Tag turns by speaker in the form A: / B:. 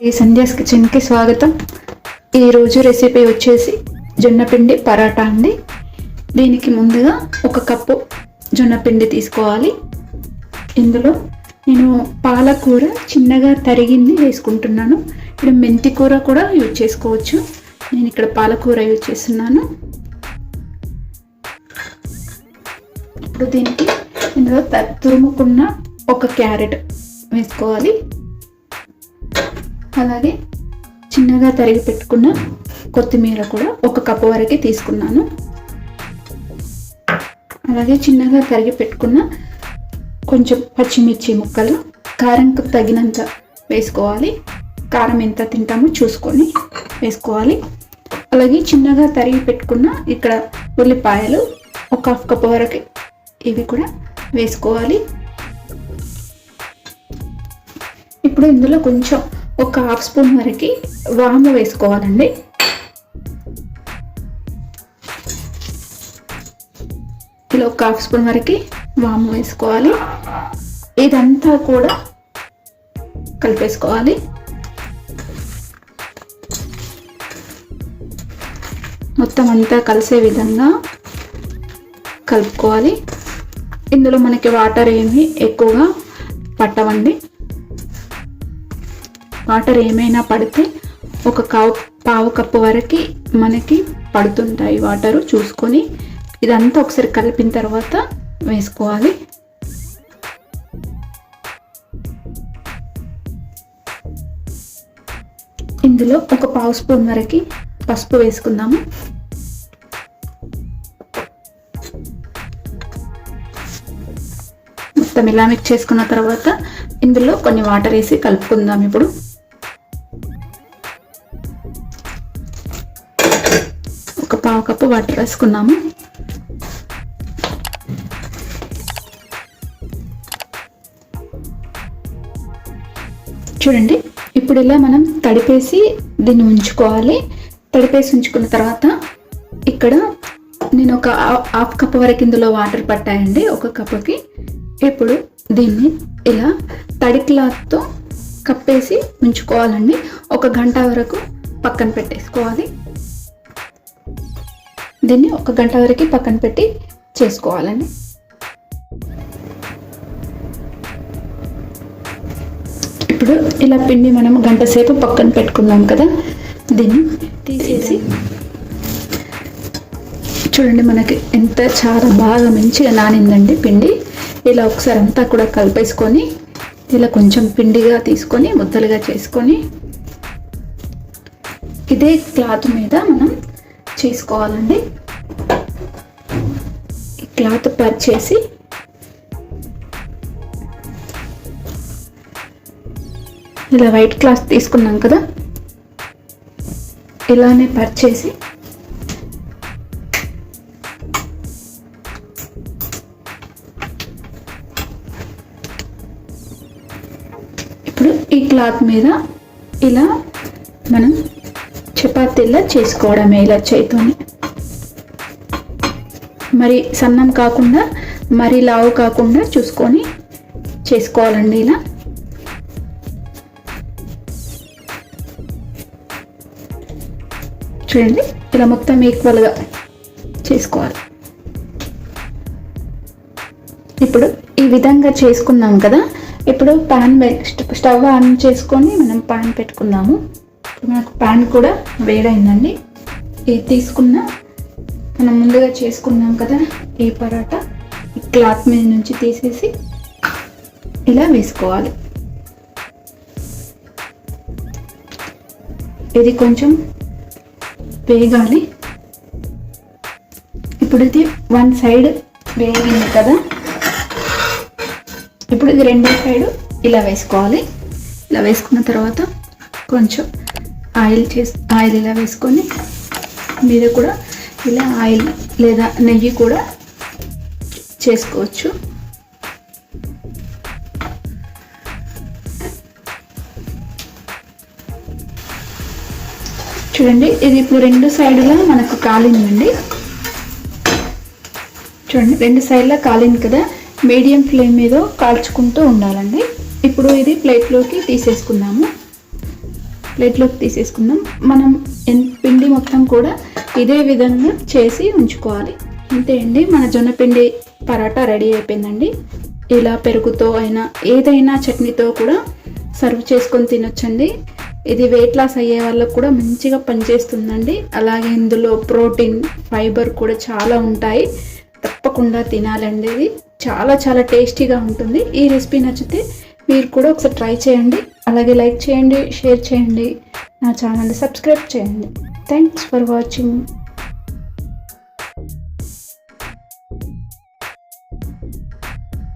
A: ఈ సంధ్యాస్ కిచెన్కి స్వాగతం. ఈరోజు రెసిపీ వచ్చేసి జొన్నపిండి పరాటా అండి. దీనికి ముందుగా 1 కప్పు జొన్నపిండి తీసుకోవాలి. ఇందులో నేను పాలకూర చిన్నగా తరిగింది వేసుకుంటున్నాను. ఇక్కడ మెంతి కూర కూడా యూజ్ చేసుకోవచ్చు. నేను ఇక్కడ పాలకూర యూజ్ చేస్తున్నాను. ఇప్పుడు దీనికి ఇందులో తురుముకున్న 1 క్యారెట్ వేసుకోవాలి. అలాగే చిన్నగా తరిగి పెట్టుకున్న కొత్తిమీర కూడా 1 కప్పు వరకు తీసుకున్నాను. అలాగే చిన్నగా తరిగి పెట్టుకున్న కొంచెం పచ్చిమిర్చి ముక్కలు కారంకు తగినంత వేసుకోవాలి. కారం ఎంత తింటామో చూసుకొని వేసుకోవాలి. అలాగే చిన్నగా తరిగి పెట్టుకున్న ఇక్కడ ఉల్లిపాయలు 1/2 కప్పు వరకు ఇవి కూడా వేసుకోవాలి. ఇప్పుడు ఇందులో కొంచెం 1/2 స్పూన్ వరకు వాము వేసుకోవాలండి. ఇలా 1/2 స్పూన్ వరకు వాము వేసుకోవాలి. ఇదంతా కూడా కలిపేసుకోవాలి. మొత్తం అంతా కలిసే విధంగా కలుపుకోవాలి. ఇందులో మనకి వాటర్ ఏమీ ఎక్కువగా పట్టవండి. వాటర్ ఏమైనా పడితే 1/4 కప్పు వరకు మనకి పడుతుంటాయి వాటరు. చూసుకొని ఇదంతా ఒకసారి కలిపిన తర్వాత వేసుకోవాలి. ఇందులో 1/4 స్పూన్ వరకు పసుపు వేసుకుందాము. మొత్తం ఇలా మిక్స్ చేసుకున్న తర్వాత ఇందులో కొన్ని వాటర్ వేసి కలుపుకుందాం. ఇప్పుడు 1/4 కప్పు వాటర్ వేసుకున్నాము. చూడండి, ఇప్పుడు ఇలా మనం తడిపేసి దీన్ని ఉంచుకోవాలి. తడిపేసి ఉంచుకున్న తర్వాత ఇక్కడ నేను 1/2 కప్పు వరకు ఇందులో వాటర్ పట్టాయండి 1 కప్పుకి. ఇప్పుడు దీన్ని ఇలా తడి క్లాత్తో కప్పేసి ఉంచుకోవాలండి. 1 గంట వరకు పక్కన పెట్టేసుకోవాలి. దీన్ని 1 గంట వరకు పక్కన పెట్టి చేసుకోవాలండి. ఇప్పుడు ఇలా పిండి మనం గంట సేపు పక్కన పెట్టుకున్నాం కదా, దీన్ని తీసేసి చూడండి, మనకి ఎంత చాలా బాగా మంచిగా నానిందండి పిండి. ఇలా ఒకసారి అంతా కూడా కలిపేసుకొని ఇలా కొంచెం పిండిగా తీసుకొని ముద్దలుగా చేసుకొని ఇదే క్లాత్ మీద మనం చేసుకోవాలండి. ఈ క్లాత్ పరిచేసి ఇలా వైట్ క్లాత్ తీసుకున్నాం కదా, ఇలానే పరిచేసి ఇప్పుడు ఈ క్లాత్ మీద ఇలా మనం చపాతీలా చేసుకోవడమే. ఇలా చేతితోనే మరి సన్నం కాకుండా మరి లావు కాకుండా చూసుకొని చేసుకోవాలండి. ఇలా చూడండి, ఇలా మొత్తం ఈక్వల్గా చేసుకోవాలి. ఇప్పుడు ఈ విధంగా చేసుకున్నాం కదా, ఇప్పుడు స్టవ్ ఆన్ చేసుకొని మనం పాన్ పెట్టుకుందాము. మనకు పాన్ కూడా వేడైందండి. ఇది తీసుకున్న మనం ముందుగా చేసుకున్నాం కదా ఈ పరాటా, ఈ క్లాత్ మీద నుంచి తీసేసి ఇలా వేసుకోవాలి. ఇది కొంచెం వేగాలి. ఇప్పుడు ఇది 1 సైడ్ వేగింది కదా, ఇప్పుడు ఇది 2వ సైడ్ ఇలా వేసుకోవాలి. ఇలా వేసుకున్న తర్వాత కొంచెం ఆయిల్ ఇలా వేసుకొని మీద కూడా ఇలా ఆయిల్ లేదా నెయ్యి కూడా చేసుకోవచ్చు. చూడండి, ఇది ఇప్పుడు 2 సైడ్లా మనకు కాలిందండి. చూడండి, 2 సైడ్లా కాలింది కదా. మీడియం ఫ్లేమ్ మీద కాల్చుకుంటూ ఉండాలండి. ఇప్పుడు ఇది ప్లేట్లోకి తీసేసుకుందాము. ప్లేట్లోకి తీసేసుకుందాం. మనం పిండి మొత్తం కూడా ఇదే విధంగా చేసి ఉంచుకోవాలి. అంతే అండి, మన జొన్న పిండి పరాటా రెడీ అయిపోయిందండి. ఇలా పెరుగుతో అయినా ఏదైనా చట్నీతో కూడా సర్వ్ చేసుకొని తినొచ్చండి. ఇది వెయిట్ లాస్ అయ్యే వాళ్ళకు కూడా మంచిగా పనిచేస్తుందండి. అలాగే ఇందులో ప్రోటీన్, ఫైబర్ కూడా చాలా ఉంటాయి. తప్పకుండా తినాలండి. ఇది చాలా చాలా టేస్టీగా ఉంటుంది. ఈ రెసిపీ నచ్చితే మీరు కూడా ఒకసారి ట్రై చేయండి. అలాగే లైక్ చేయండి, షేర్ చేయండి, నా ఛానల్ని సబ్స్క్రైబ్ చేయండి. Thanks for watching.